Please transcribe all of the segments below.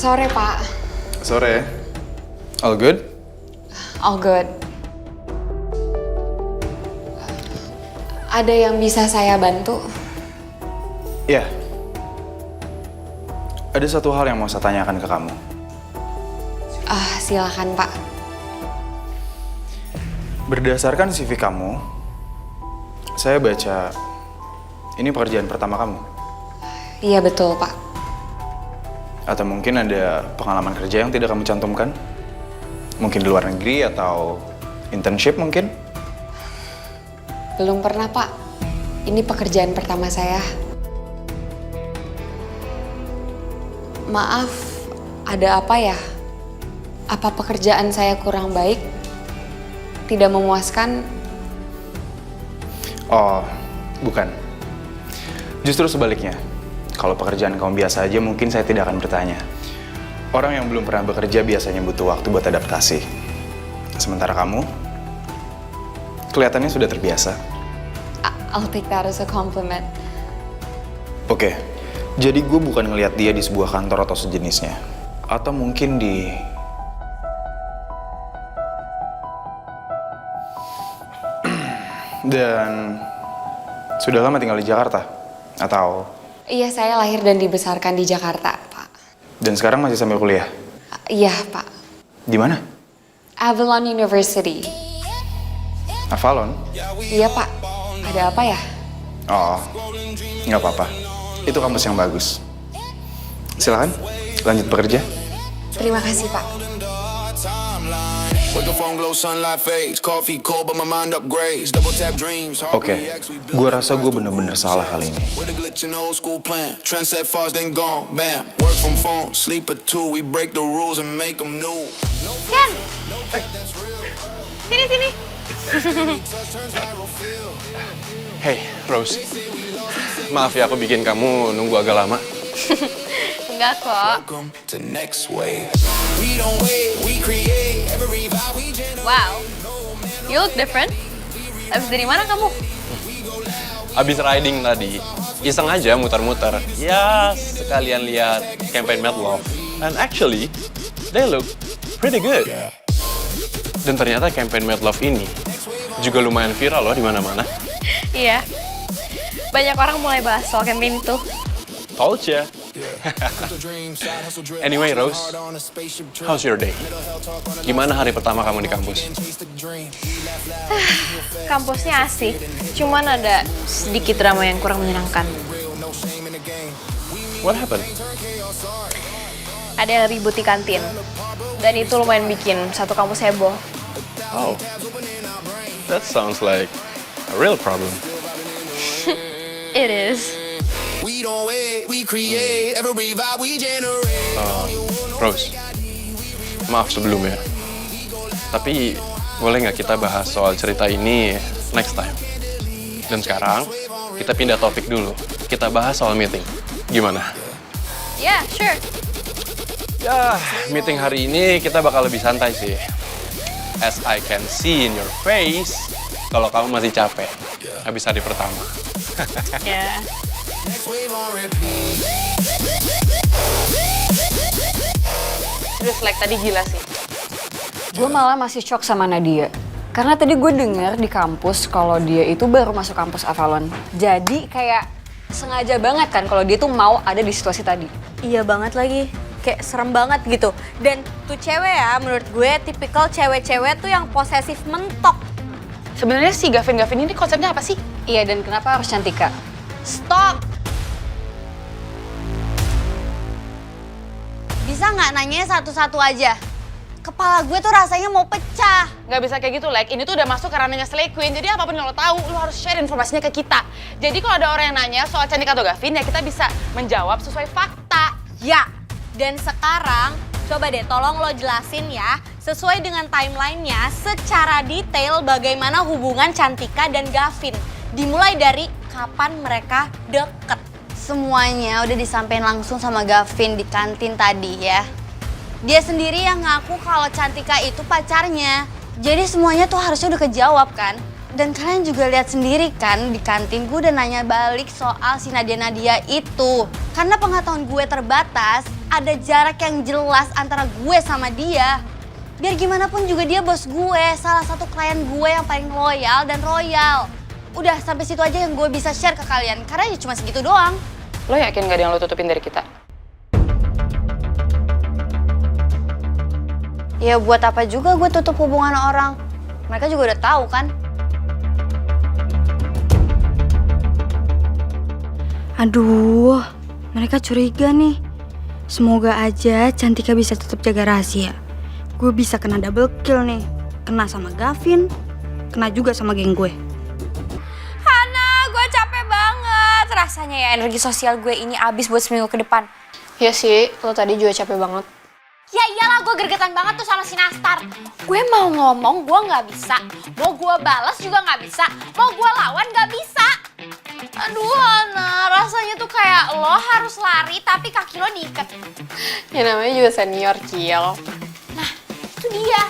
Sore, Pak. Sore. All good? All good. Ada yang bisa saya bantu? Iya. Ada satu hal yang mau saya tanyakan ke kamu. Silakan, Pak. Berdasarkan CV kamu, saya baca ini pekerjaan pertama kamu. Iya, betul, Pak. Atau mungkin ada pengalaman kerja yang tidak kamu cantumkan? Mungkin di luar negeri atau internship mungkin? Belum pernah, Pak. Ini pekerjaan pertama saya. Maaf, ada apa ya? Apa pekerjaan saya kurang baik? Tidak memuaskan? Oh, bukan. Justru sebaliknya. Kalau pekerjaan kamu biasa aja, mungkin saya tidak akan bertanya. Orang yang belum pernah bekerja biasanya butuh waktu buat adaptasi. Sementara kamu, kelihatannya sudah terbiasa. I'll take that as a compliment. Oke, jadi gue bukan ngelihat dia di sebuah kantor atau sejenisnya. Atau mungkin di... Dan sudah lama tinggal di Jakarta? Atau... Iya, saya lahir dan dibesarkan di Jakarta, Pak. Dan sekarang masih sambil kuliah? Iya, Pak. Di mana? Avalon University. Avalon? Iya, Pak. Ada apa ya? Oh, nggak apa-apa. Itu kampus yang bagus. Silakan, lanjut bekerja. Terima kasih, Pak. Oke, gue rasa gue bener-bener salah kali ini. Ken! Sini. Hey, Rose. Maaf ya aku bikin kamu nunggu agak lama. Enggak kok. Wow, you look different. Habis dari mana kamu? Abis riding tadi, iseng aja muter-muter. Ya, sekalian lihat campaign Mad Love. And actually, they look pretty good. Dan ternyata campaign Mad Love ini juga lumayan viral loh di mana-mana. Iya. Banyak orang mulai bahas soal campaign itu. Told ya. Anyway, Rose, how's your day? Gimana hari pertama kamu di kampus? Kampusnya asik, cuman ada sedikit drama yang kurang menyenangkan. What happened? Ada yang ribut di kantin. Dan itu lumayan bikin satu kampus heboh. Oh, that sounds like a real problem. It is. Rose, maaf sebelumnya. Tapi boleh nggak kita bahas soal cerita ini next time? Dan sekarang kita pindah topik dulu. Kita bahas soal meeting. Gimana? Yeah, sure. Ya, meeting hari ini kita bakal lebih santai sih. As I can see in your face, kalau kamu masih capek habis hari pertama. Yeah. Serius, like tadi gila sih. Gue malah masih shock sama Nadia. Karena tadi gue denger di kampus kalau dia itu baru masuk kampus Avalon. Jadi kayak sengaja banget kan kalau dia tuh mau ada di situasi tadi. Iya banget lagi, kayak serem banget gitu. Dan tuh cewek ya, menurut gue tipikal cewek-cewek tuh yang posesif mentok. Sebenarnya si Gavin ini konsepnya apa sih? Iya, dan kenapa harus Cantika? Stop! Bisa nggak nanyanya satu-satu aja? Kepala gue tuh rasanya mau pecah. Nggak bisa kayak gitu, like. Ini tuh udah masuk ke ranahnya Slay Queen, jadi apapun yang lo tahu, lo harus share informasinya ke kita. Jadi kalau ada orang yang nanya soal Cantika atau Gavin, ya kita bisa menjawab sesuai fakta. Ya, dan sekarang coba deh tolong lo jelasin ya, sesuai dengan timelinenya secara detail bagaimana hubungan Cantika dan Gavin. Dimulai dari kapan mereka deket. Semuanya udah disampaikan langsung sama Gavin di kantin tadi ya. Dia sendiri yang ngaku kalau Cantika itu pacarnya. Jadi semuanya tuh harusnya udah kejawab kan. Dan kalian juga lihat sendiri kan di kantin gue udah nanya balik soal si Nadia itu. Karena pengetahuan gue terbatas, ada jarak yang jelas antara gue sama dia. Biar gimana pun juga dia bos gue, salah satu klien gue yang paling loyal dan royal. Udah sampai situ aja yang gue bisa share ke kalian, karena ya cuma segitu doang. Lo yakin gak ada yang lo tutupin dari kita? Ya buat apa juga gue tutup hubungan orang. Mereka juga udah tahu kan. Aduh, mereka curiga nih. Semoga aja Cantika bisa tetap jaga rahasia. Gue bisa kena double kill nih. Kena sama Gavin, kena juga sama geng gue. Hana, gue capek banget. Rasanya ya energi sosial gue ini habis buat seminggu ke depan. Ya sih, lo tadi juga capek banget. Ya iyalah, gue gergetan banget tuh sama si Nastar. Gue mau ngomong, gue nggak bisa. Mau gue balas juga nggak bisa. Mau gue lawan nggak bisa. Aduh Hana, rasanya tuh kayak lo harus lari tapi kaki lo diikat. Ya namanya juga senior, Cil. Nah, itu dia.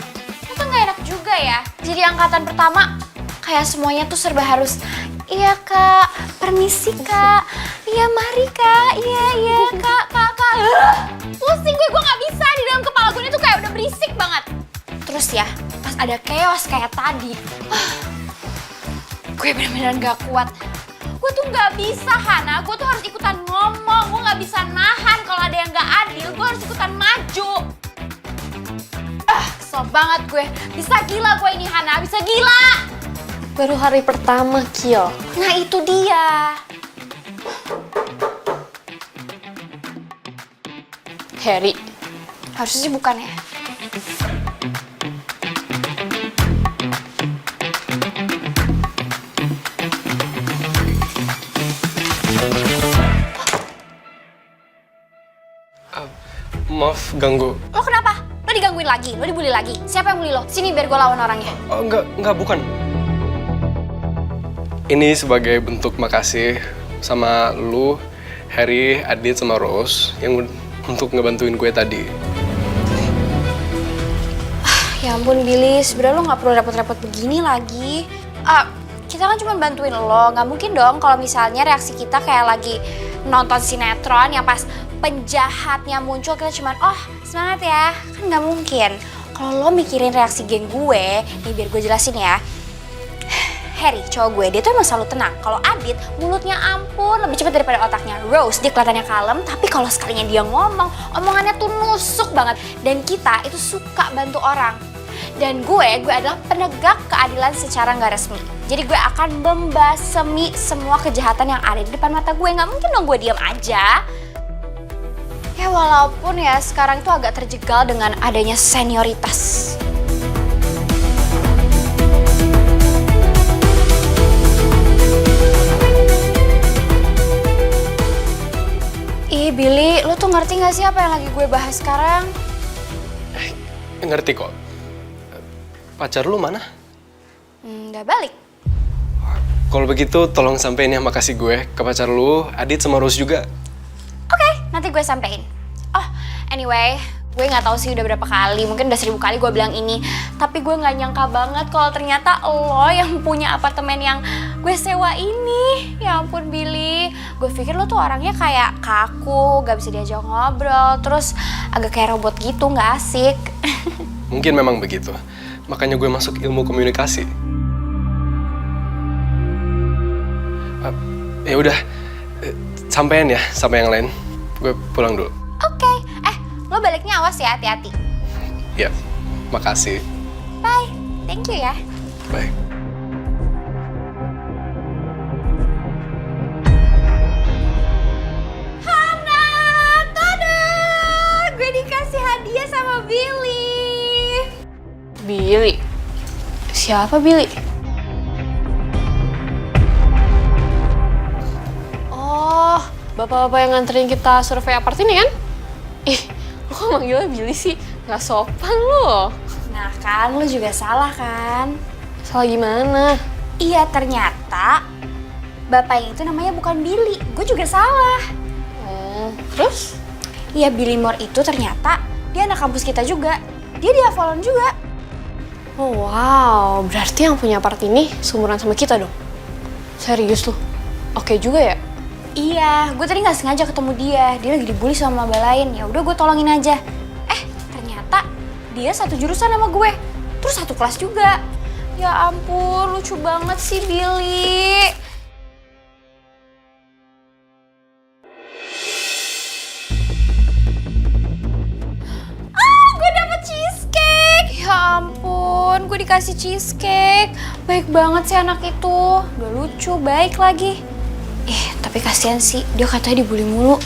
Itu nggak enak juga ya. Jadi angkatan pertama, kayak semuanya tuh serba harus. Iya kak, permisi kak. Iya mari kak, iya kak. Pusing gue nggak bisa. Di dalam kepala gue ini tuh kayak udah berisik banget. Terus ya, pas ada chaos kayak tadi, gue bener-bener gak kuat. Gue tuh gak bisa Hana, gue tuh harus ikutan ngomong. Gue gak bisa nahan kalau ada yang gak adil, gue harus ikutan maju. Kesel banget gue. Bisa gila gue ini Hana, bisa gila. Baru hari pertama, Cil. Nah itu dia. Harry. Harusnya sih bukan ya. Maaf ganggu. Lo kenapa? Lo digangguin lagi? Lo dibully lagi? Siapa yang bully lo? Sini biar gue lawan orangnya. Oh, enggak bukan. Ini sebagai bentuk makasih sama lu, Harry, Adit, sama Rose yang untuk ngebantuin gue tadi. Ya ampun Billy, sebenernya lo gak perlu repot-repot begini lagi. Kita kan cuma bantuin lo, gak mungkin dong kalau misalnya reaksi kita kayak lagi nonton sinetron yang pas penjahatnya muncul kita cuman oh semangat ya, kan gak mungkin. Kalau lo mikirin reaksi geng gue, nih biar gue jelasin ya. Harry, cowok gue, dia tuh emang selalu tenang. Kalau Adit, mulutnya ampun, lebih cepat daripada otaknya. Rose, dia kelihatannya kalem, tapi kalau sekalinya dia ngomong, omongannya tuh nusuk banget. Dan kita itu suka bantu orang. Dan gue adalah penegak keadilan secara nggak resmi. Jadi gue akan membasmi semua kejahatan yang ada di depan mata gue. Nggak mungkin dong gue diam aja. Ya walaupun ya sekarang itu agak terjegal dengan adanya senioritas. Ih Billy, lo tuh ngerti gak sih apa yang lagi gue bahas sekarang? Ngerti kok. Pacar lu mana? Udah balik. Kalau begitu tolong sampein ya makasih gue ke pacar lu, Adit sama Rose juga. Oke, nanti gue sampein. Oh, anyway, gue nggak tahu sih udah berapa kali, mungkin udah 1000 kali gue bilang ini. Tapi gue nggak nyangka banget kalau ternyata lo yang punya apartemen yang gue sewa ini. Ya ampun Billy, gue pikir lo tuh orangnya kayak kaku, gak bisa diajak ngobrol, terus agak kayak robot gitu, nggak asik. Mungkin memang begitu. Makanya gue masuk ilmu komunikasi. Ya udah, sampein ya sama yang lain. Gue pulang dulu. Oke, lo baliknya awas ya, hati-hati. Ya, makasih. Bye, thank you ya. Bye. Hana, tada! Gue dikasih hadiah sama Billy. Billy? Siapa Billy? Oh, bapak-bapak yang nganterin kita survei apart ini kan? Ih, lo kok manggilnya Billy sih? Gak sopan lo. Nah kan, lo juga salah kan? Salah gimana? Iya, ternyata bapaknya itu namanya bukan Billy. Gue juga salah. Terus? Iya, Billy Moore itu ternyata dia anak kampus kita juga. Dia di Avalon juga. Oh wow, berarti yang punya apart ini seumuran sama kita dong? Serius lo? Oke juga ya? Iya, gue tadi nggak sengaja ketemu dia. Dia lagi dibully sama maba lain. Ya udah gue tolongin aja. Ternyata dia satu jurusan sama gue. Terus satu kelas juga. Ya ampun, lucu banget sih Billy. Gue dapet cheesecake. Ya ampun, gue dikasih cheesecake. Baik banget sih anak itu. Udah lucu, baik lagi. Tapi kasihan sih, dia katanya dibully mulu.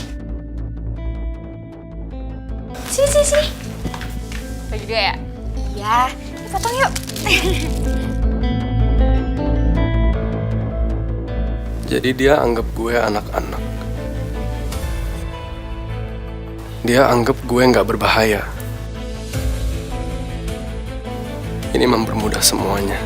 Sini. Lagi juga ya? Iya, potong yuk. Jadi dia anggap gue anak-anak. Dia anggap gue nggak berbahaya. Ini mempermudah semuanya.